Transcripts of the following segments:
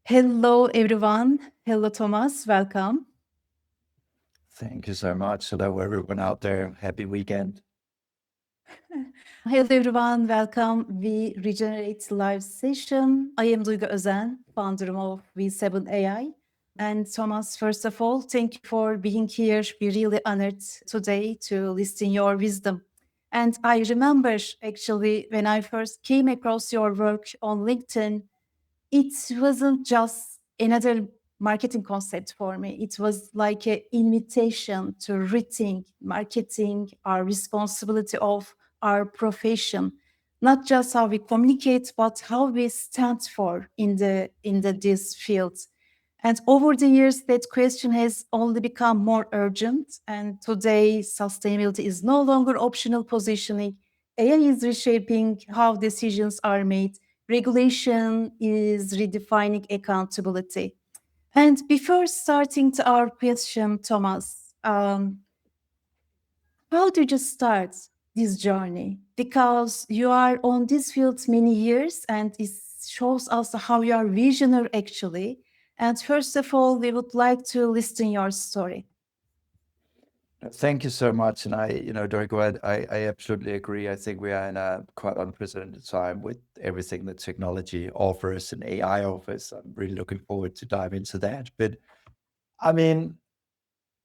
Hello, everyone. Hello, Thomas. Welcome. Thank you so much. Hello, everyone out there. Happy weekend. Hello, everyone. Welcome. We regenerate live session. I am Duygu Özen, founder of WE7 AI. And Thomas, first of all, thank you for being here. We're really honored today to listen your wisdom. And I remember actually when I first came across your work on LinkedIn, it wasn't just another marketing concept for me. It was like an invitation to rethink marketing, our responsibility of our profession, not just how we communicate, but how we stand for in the this field. And over the years, that question has only become more urgent. And today, sustainability is no longer optional positioning. AI is reshaping how decisions are made. Regulation is redefining accountability. And before starting to our question, Thomas, how did you start this journey? Because you are on this field many years and it shows us how you are visionary actually. And first of all, we would like to listen your story. Thank you so much. And Duygu, I absolutely agree. I think we are in a quite unprecedented time with everything that technology offers and AI offers. I'm really looking forward to dive into that. But I mean,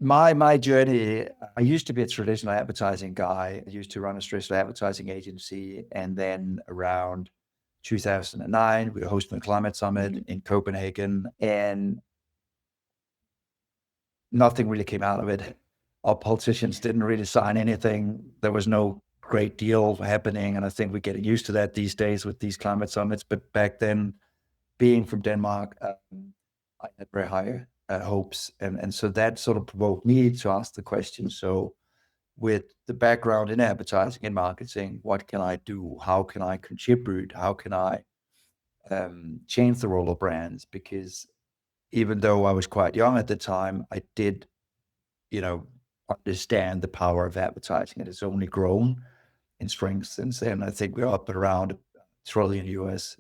my journey, I used to be a traditional advertising guy. I used to run a traditional advertising agency. And then around 2009, we were hosting a climate summit in Copenhagen, and nothing really came out of it. Our politicians didn't really sign anything. There was no great deal happening. And I think we're getting used to that these days with these climate summits. But back then, being from Denmark, I had very high hopes. And so that sort of provoked me to ask the question. So with the background in advertising and marketing, what can I do? How can I contribute? How can I change the role of brands? Because even though I was quite young at the time, I did, understand the power of advertising. It has only grown in strength since then. I think we're up at around $1 trillion US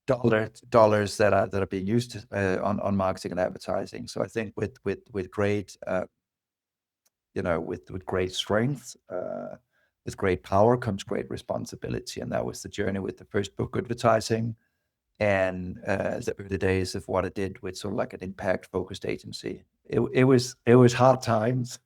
dollars that are being used on marketing and advertising. So I think with great with great strength, with great power comes great responsibility, and that was the journey with the first book, Goodvertising, and the early days of what I did with sort of like an impact-focused agency. It was hard times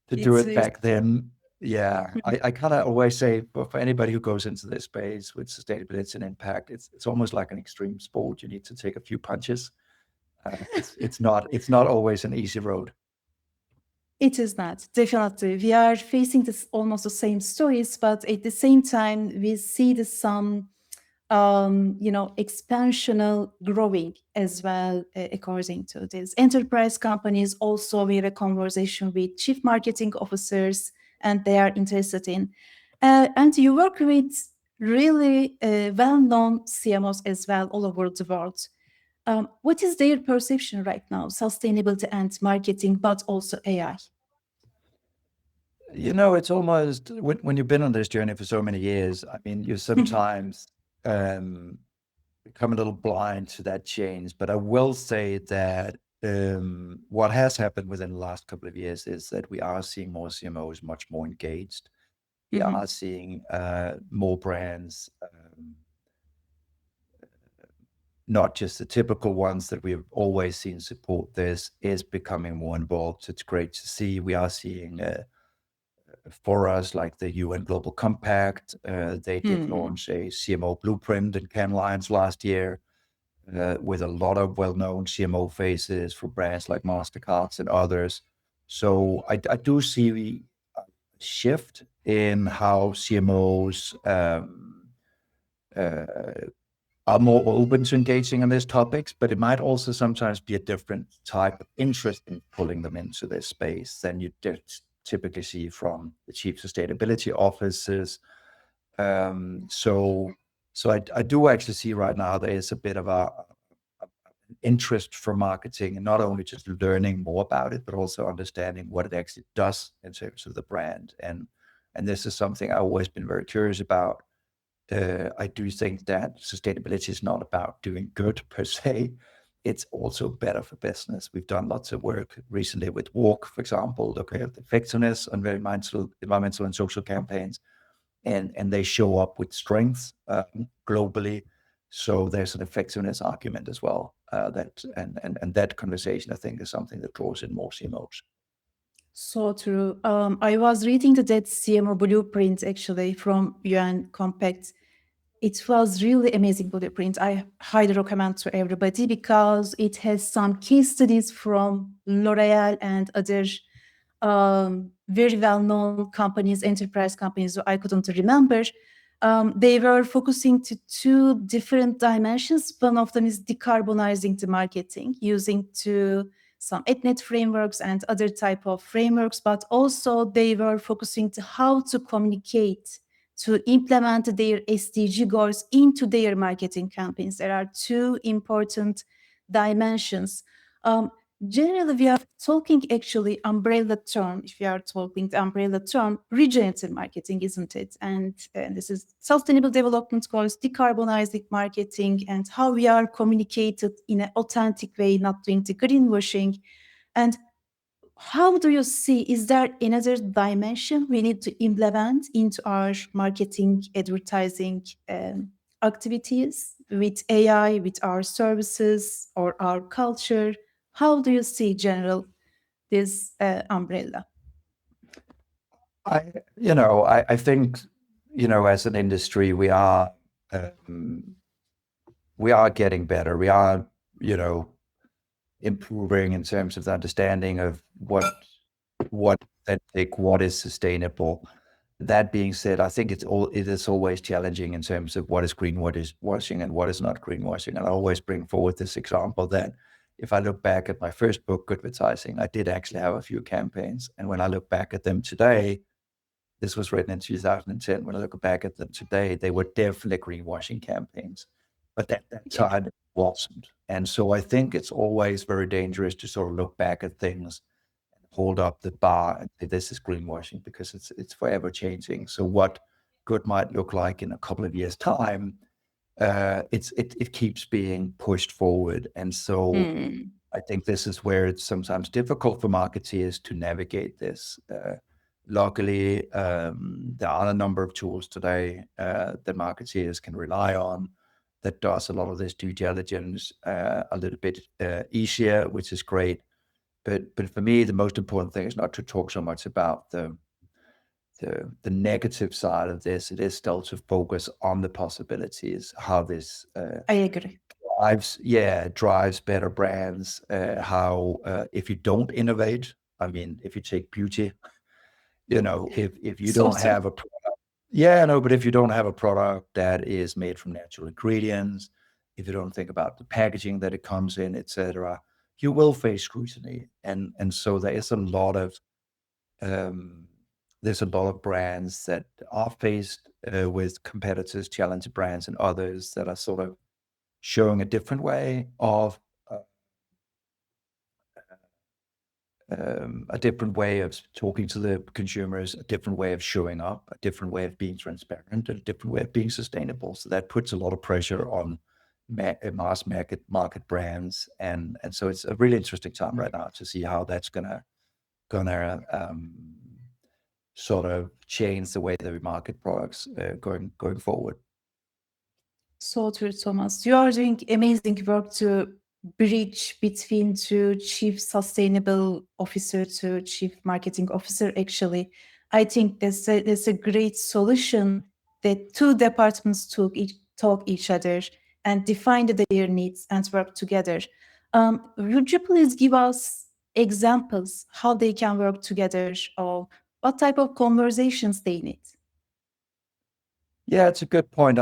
to do It's it back then. Yeah, I kind of always say, but for anybody who goes into this space with sustainability and impact, it's almost like an extreme sport. You need to take a few punches. It's not always an easy road. It is not, definitely. We are facing this almost the same stories, but at the same time, we see the some expansional growing as well, according to this. Enterprise companies also we had a conversation with chief marketing officers, and they are interested in. And you work with really well-known CMOs as well all over the world. What is their perception right now, sustainability and marketing, but also AI? It's almost when you've been on this journey for so many years, I mean, you sometimes become a little blind to that change. But I will say that what has happened within the last couple of years is that we are seeing more CMOs much more engaged. We are seeing more brands, not just the typical ones that we've always seen support this, is becoming more involved. It's great to see. We are seeing for us, like the UN Global Compact, they did launch a CMO blueprint in Cannes Lions last year with a lot of well-known CMO faces for brands like MasterCards and others. So I do see a shift in how CMOs are more open to engaging on these topics, but it might also sometimes be a different type of interest in pulling them into this space than you typically see from the chief sustainability officers. So I do actually see right now there is a bit of a interest from marketing, and not only just learning more about it, but also understanding what it actually does in terms of the brand. And this is something I've always been very curious about. I do think that sustainability is not about doing good per se. It's also better for business. We've done lots of work recently with Walk, for example, looking at the effectiveness on very mindful environmental and social campaigns, and they show up with strength globally. So there's an effectiveness argument as well. And that conversation, I think, is something that draws in more CMOs. So true. I was reading that CMO blueprint actually from UN Compact. It was really amazing blueprint. I highly recommend to everybody because it has some case studies from L'Oreal and other very well-known companies, enterprise companies. I couldn't remember. They were focusing to two different dimensions. One of them is decarbonizing the marketing, using to some ETNet frameworks and other type of frameworks, but also they were focusing to how to communicate to implement their SDG goals into their marketing campaigns. There are two important dimensions. Generally, we are talking actually umbrella term. If we are talking the umbrella term, regenerative marketing, isn't it? And this is sustainable development goals, decarbonizing marketing, and how we are communicated in an authentic way, not doing the greenwashing. And how do you see, is there another dimension we need to implement into our marketing, advertising activities with AI, with our services or our culture? How do you see, General, this umbrella? I think, as an industry, we are getting better. We are, improving in terms of the understanding of what authentic, what is sustainable. That being said, I think it is always challenging in terms of what is greenwashing and what is not greenwashing. And I always bring forward this example that if I look back at my first book, Goodvertising, I did actually have a few campaigns. And when I look back at them today, this was written in 2010. When I look back at them today, they were definitely greenwashing campaigns. But at that Yeah. time, it wasn't. And so I think it's always very dangerous to sort of look back at things, hold up the bar and say this is greenwashing, because it's forever changing. So what good might look like in a couple of years' time, it keeps being pushed forward. And so I think this is where it's sometimes difficult for marketeers to navigate this. Luckily, there are a number of tools today that marketeers can rely on that does a lot of this due diligence a little bit easier, which is great. But for me, the most important thing is not to talk so much about the negative side of this. It is still to focus on the possibilities, how this I agree. drives better brands. How if you don't innovate, I mean, if you take beauty, if you So don't true. have a but if you don't have a product that is made from natural ingredients, if you don't think about the packaging that it comes in, etc., you will face scrutiny. And so there's a lot of brands that are faced with competitors, challenger brands, and others that are sort of showing a different way of talking to the consumers, a different way of showing up, a different way of being transparent, a different way of being sustainable. So that puts a lot of pressure on mass market brands, and so it's a really interesting time right now to see how that's gonna sort of change the way that we market products going forward. So true, Thomas. You are doing amazing work to bridge between to chief sustainable officer to chief marketing officer. Actually, I think that's a great solution that two departments talk each other and define their needs and work together. Would you please give us examples how they can work together or what type of conversations they need? Yeah, it's a good point.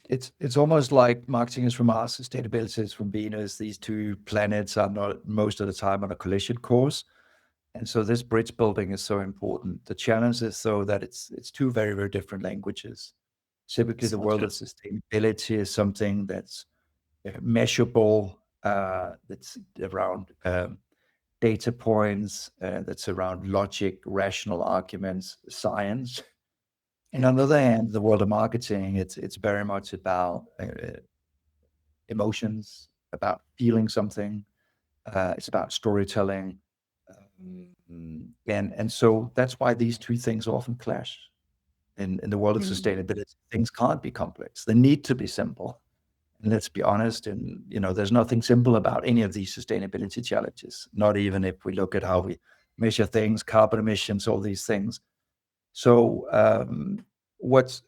It's almost like marketing is from Mars, sustainability is from Venus. These two planets are not most of the time on a collision course, and so this bridge building is so important. The challenge is though that it's two very, very different languages. Typically, the So world true. of sustainability is something that's measurable, that's around data points, that's around logic, rational arguments, science. And on the other hand, the world of marketing, it's very much about emotions, about feeling something. It's about storytelling, and so that's why these two things often clash. In the world of Mm. sustainability, things can't be complex. They need to be simple. And let's be honest, and there's nothing simple about any of these sustainability challenges. Not even if we look at how we measure things, carbon emissions, all these things. So, what's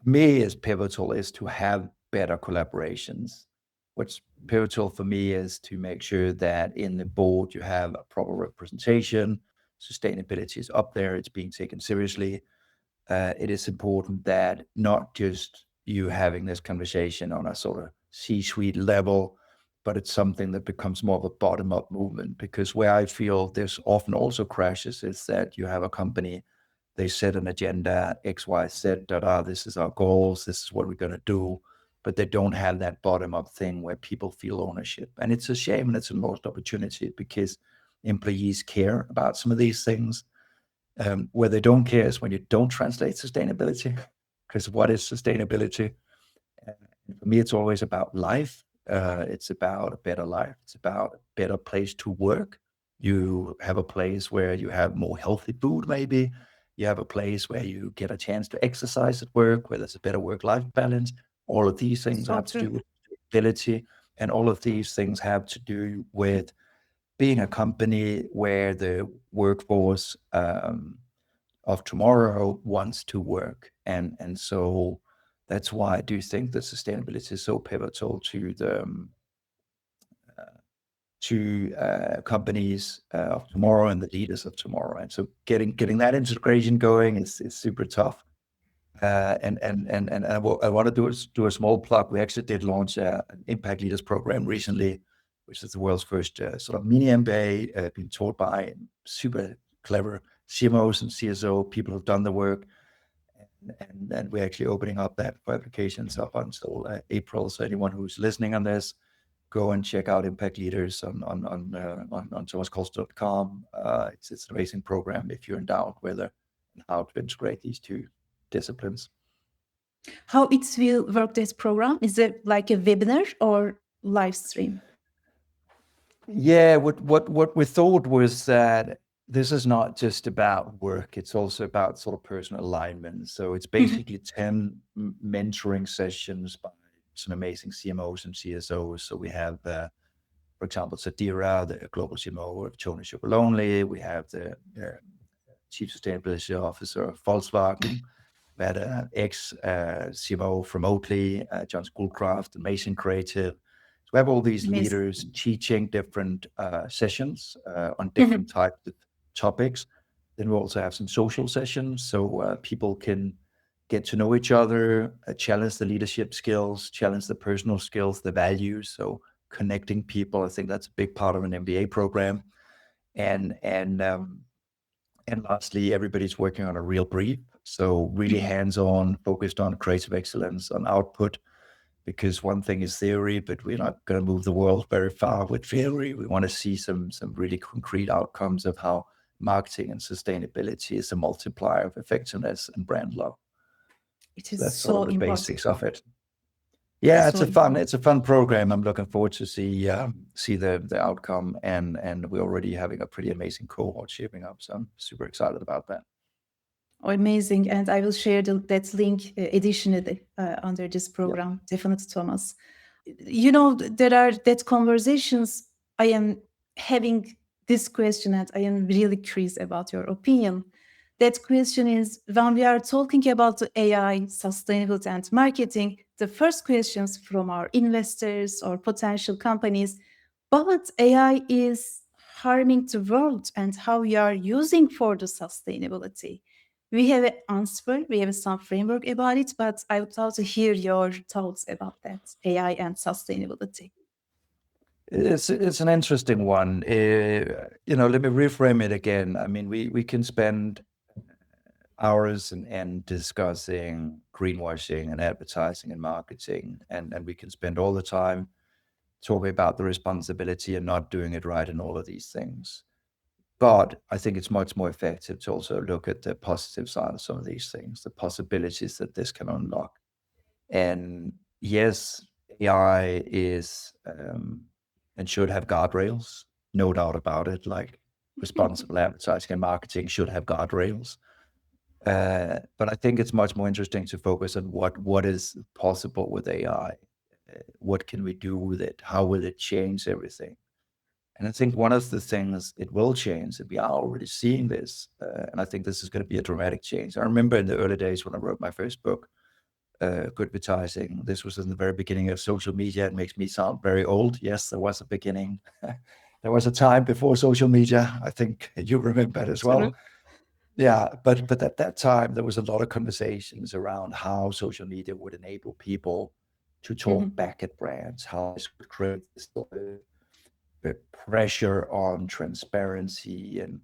me is pivotal is to have better collaborations. What's pivotal for me is to make sure that in the board you have a proper representation. Sustainability is up there, it's being taken seriously. It is important that not just you having this conversation on a sort of C-suite level, but it's something that becomes more of a bottom-up movement. Because where I feel this often also crashes is that you have a company, they set an agenda, X, Y, Z, this is our goals, this is what we're going to do, but they don't have that bottom-up thing where people feel ownership. And it's a shame, and it's a lost opportunity because employees care about some of these things. Where they don't care is when you don't translate sustainability, because what is sustainability? Uh, for me, it's always about life. It's about a better life. It's about a better place to work. You have a place where you have more healthy food, maybe. You have a place where you get a chance to exercise at work, where there's a better work-life balance. All of these things So have to true. do with sustainability, and all of these things have to do with being a company where the workforce of tomorrow wants to work. And so that's why I do think that sustainability is so pivotal to the companies of tomorrow and the leaders of tomorrow. And so getting that integration going is super tough. And I want to do a small plug. We actually did launch an Impact Leaders program recently, which is the world's first sort of mini MBA, being taught by super clever CMOs and CSO people who've done the work. And we're actually opening up that for applications up until April. So anyone who's listening on this, go and check out Impact Leaders on thomaskolster.com. It's an amazing program if you're in doubt whether and how to integrate these two disciplines. How it will work, this program? Is it like a webinar or live stream? Yeah, what we thought was that this is not just about work, it's also about sort of personal alignment. So it's basically 10 mentoring sessions by some amazing CMOs and CSOs. So we have, for example, Sadira, the global CMO of Tony Chocolonely. We have the Chief Sustainability Officer of Volkswagen. We had an ex-CMO from Oatly, John Schoolcraft, Amazing Creative. So we have all these Amazing. leaders teaching different sessions on different types of topics. Then we also have some social sessions, so people can get to know each other, challenge the leadership skills, challenge the personal skills, the values. So connecting people, I think that's a big part of an MBA program. And lastly, everybody's working on a real brief. So really hands-on, focused on creative excellence, on output, because one thing is theory, but we're not going to move the world very far with theory. We want to see some really concrete outcomes of how marketing and sustainability is a multiplier of effectiveness and brand love. It So is that's sort so of the important. basics of it. Yeah, So it's a fun program. I'm looking forward to see the outcome, and we're already having a pretty amazing cohort shaping up. So I'm super excited about that. amazing. And I will share that link additionally under this Yeah. program. Definitely, Thomas. There are that conversations. I am having this question, and I am really curious about your opinion. That question is, when we are talking about the AI, sustainability, and marketing, the first questions from our investors or potential companies, but AI is harming the world and how we are using for the sustainability. We have an answer, we have some framework about it, but I would love to hear your thoughts about that, AI and sustainability. It's an interesting one. Let me reframe it again. I mean, we can spend hours and discussing greenwashing and advertising and marketing, and we can spend all the time talking about the responsibility and not doing it right and all of these things. But I think it's much more effective to also look at the positive side of some of these things, the possibilities that this can unlock. And yes, AI is and should have guardrails, no doubt about it. Like responsible advertising and marketing should have guardrails. But I think it's much more interesting to focus on what is possible with AI. What can we do with it? How will it change everything? And I think one of the things it will change, and we are already seeing this, and I think this is going to be a dramatic change. I remember in the early days when I wrote my first book, Goodvertising, this was in the very beginning of social media. It makes me sound very old. Yes, there was a beginning. There was a time before social media. I think you remember it as well. Yeah, but at that time, there was a lot of conversations around how social media would enable people to talk back at brands, how this would create this pressure on transparency, and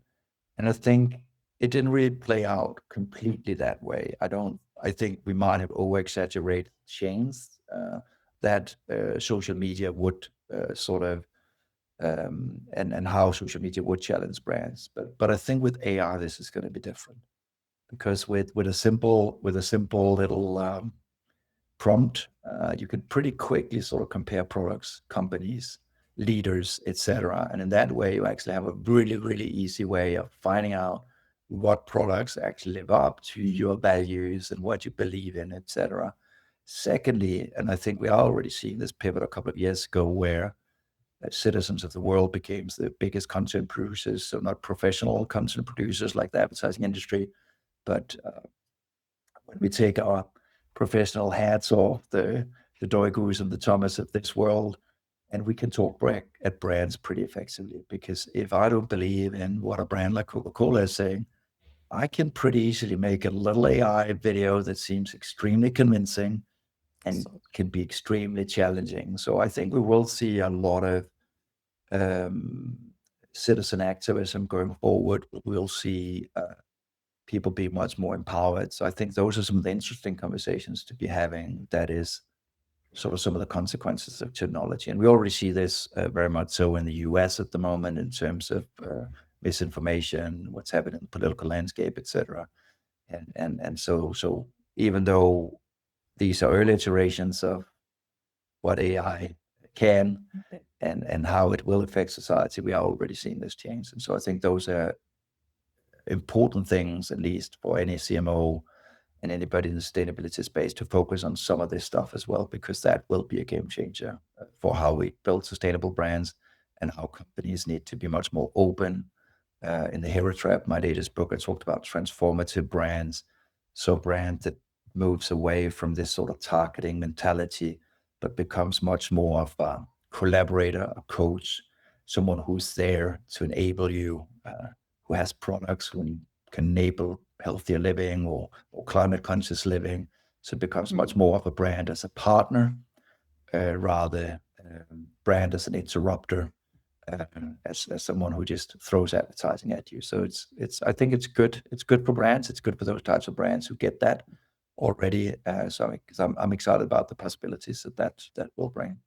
I think it didn't really play out completely that way. I think we might have over-exaggerated chains that social media would sort of and how social media would challenge brands. But I think with AI, this is going to be different because with a simple little prompt, you can pretty quickly sort of compare products, companies, leaders, etc. And in that way, you actually have a really, really easy way of finding out what products actually live up to your values and what you believe in, etc. Secondly, and I think we are already seeing this pivot a couple of years ago where citizens of the world became the biggest content producers, so not professional content producers like the advertising industry, but when we take our professional hats off, the Duygus and the Thomas of this world, and we can talk at brands pretty effectively. Because if I don't believe in what a brand like Coca-Cola is saying, I can pretty easily make a little AI video that seems extremely convincing and can be extremely challenging. So I think we will see a lot of citizen activism going forward. We'll see people be much more empowered. So I think those are some of the interesting conversations to be having. That is sort of some of the consequences of technology. And we already see this very much so in the US at the moment in terms of misinformation, what's happening in the political landscape, etc. And so even though these are early iterations of what AI can and how it will affect society, we are already seeing this change. And so I think those are important things, at least for any CMO and anybody in the sustainability space, to focus on some of this stuff as well, because that will be a game changer for how we build sustainable brands and how companies need to be much more open. In the Hero Trap, my latest book, I talked about transformative brands. So brand that moves away from this sort of targeting mentality, but becomes much more of a collaborator, a coach, someone who's there to enable you, who has products who can enable healthier living or climate conscious living. So it becomes much more of a brand as a partner, rather brand as an interrupter, as someone who just throws advertising at you. So I think it's good. It's good for brands. It's good for those types of brands who get that already. So I'm excited about the possibilities that will bring.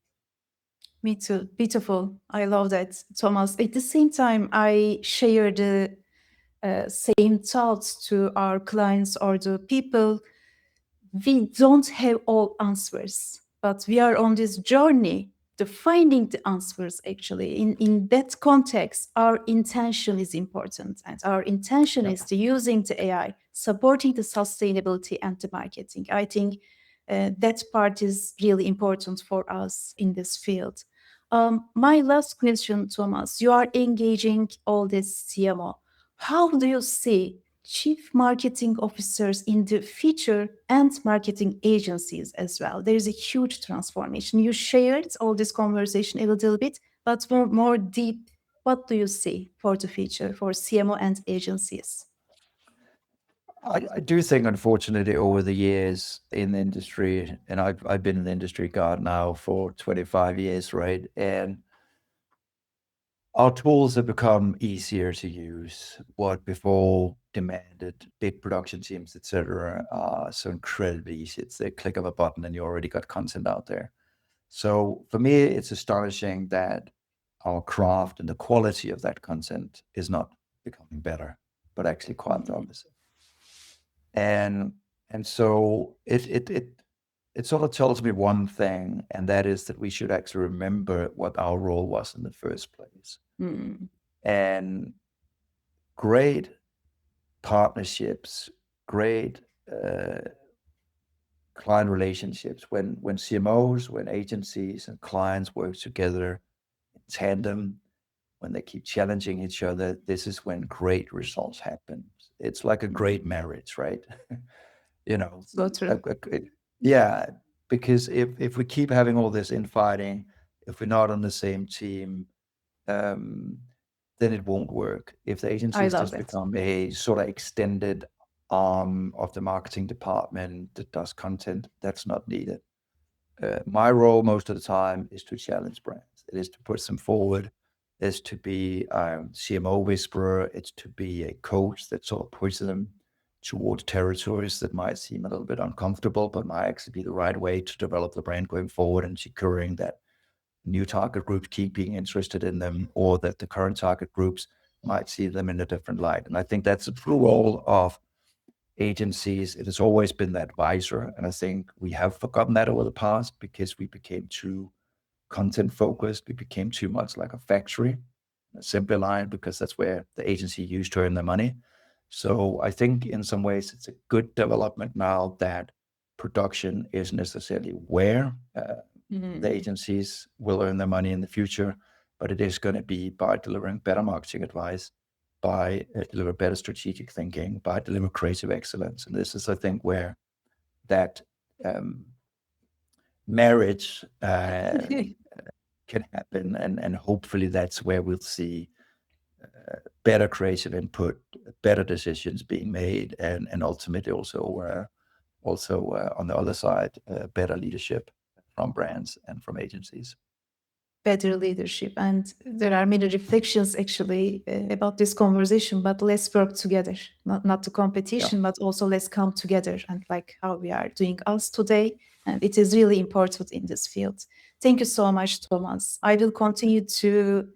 Me too. Beautiful. I love that, Thomas. At the same time, I share the same thoughts to our clients or the people. We don't have all answers, but we are on this journey to finding the answers. Actually, in that context, our intention is important, and our intention is to using the AI, supporting the sustainability and the marketing. I think that part is really important for us in this field. My last question, Thomas, you are engaging all this CMO. How do you see chief marketing officers in the future and marketing agencies as well? There's a huge transformation. You shared all this conversation a little bit, but more deep, what do you see for the future for CMO and agencies? I do think, unfortunately, over the years in the industry, and I've been in the industry, God, now for 25 years, right? And our tools have become easier to use. What before demanded big production teams, etc., are so incredibly easy. It's the click of a button and you already got content out there. So for me, it's astonishing that our craft and the quality of that content is not becoming better, but actually quite the opposite. And so it sort of tells me one thing, and that is that we should actually remember what our role was in the first place. And great partnerships, great client relationships, when CMOs, when agencies and clients work together in tandem, when they keep challenging each other, this is when great results happen. It's like a great marriage, right? So true. Yeah, because if we keep having all this infighting, if we're not on the same team, then it won't work. If the I agencies love just that. become a sort of extended arm of the marketing department that does content, that's not needed. My role most of the time is to challenge brands. It is to push them forward. It's to be a CMO whisperer. It's to be a coach that sort of pushes them towards territories that might seem a little bit uncomfortable, but might actually be the right way to develop the brand going forward and securing that new target groups keep being interested in them, or that the current target groups might see them in a different light. And I think that's a true role of agencies. It has always been the advisor. And I think we have forgotten that over the past because we became too content focused. We became too much like a factory, assembly line, because that's where the agency used to earn their money. So I think in some ways it's a good development now that production is necessarily where the agencies will earn their money in the future, but it is going to be by delivering better marketing advice, by deliver better strategic thinking, by deliver creative excellence. And this is, I think, where that marriage can happen, and hopefully that's where we'll see better creative input, better decisions being made, and ultimately also on the other side, better leadership from brands and from agencies. Better leadership. And there are many reflections actually about this conversation, but let's work together, not the competition, but also let's come together and like how we are doing us today. And it is really important in this field. Thank you so much, Thomas. I will continue to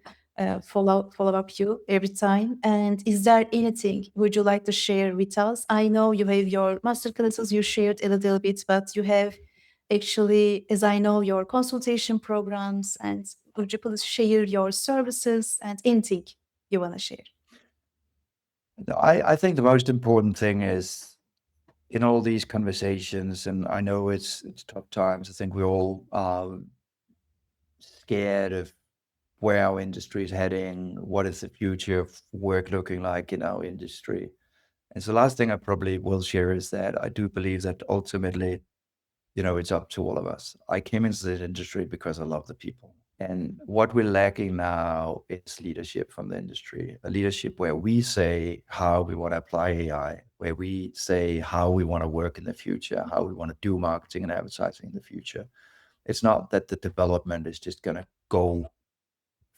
follow up you every time. And is there anything would you like to share with us? I know you have your masterclasses, you shared a little bit, but you have actually, as I know, your consultation programs, and would you please share your services and anything you want to share? I think the most important thing is in all these conversations, and I know it's tough times. I think we're all scared of where our industry is heading. What is the future of work looking like in our industry? And so the last thing I probably will share is that I do believe that ultimately, it's up to all of us. I came into this industry because I love the people. And what we're lacking now is leadership from the industry, a leadership where we say how we want to apply AI, where we say how we want to work in the future, how we want to do marketing and advertising in the future. It's not that the development is just going to go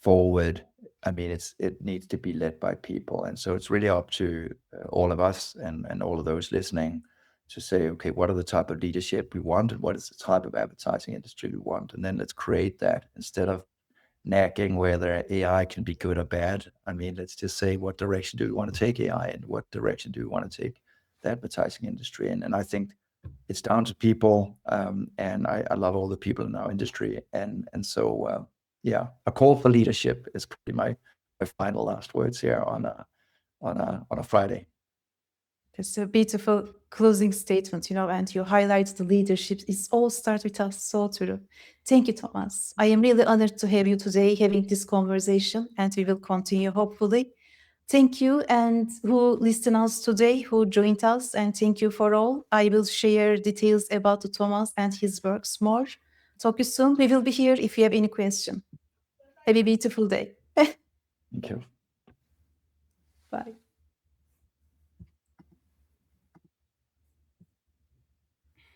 forward. I mean, it needs to be led by people. And so it's really up to all of us and all of those listening to say, okay, what are the type of leadership we want, and what is the type of advertising industry we want? And then let's create that instead of nagging whether AI can be good or bad. I mean, let's just say, what direction do we want to take AI, and what direction do we want to take the advertising industry in? And I think it's down to people, and I love all the people in our industry. And so, yeah, a call for leadership is probably my final last words here on a Friday. It's a beautiful closing statement, and you highlight the leadership. It all starts with us. So true. Thank you, Thomas. I am really honored to have you today having this conversation, and we will continue hopefully. Thank you, and who listened us today, who joined us, and thank you for all. I will share details about Thomas and his works more. Talk to you soon. We will be here if you have any question. Have a beautiful day. Thank you. Bye.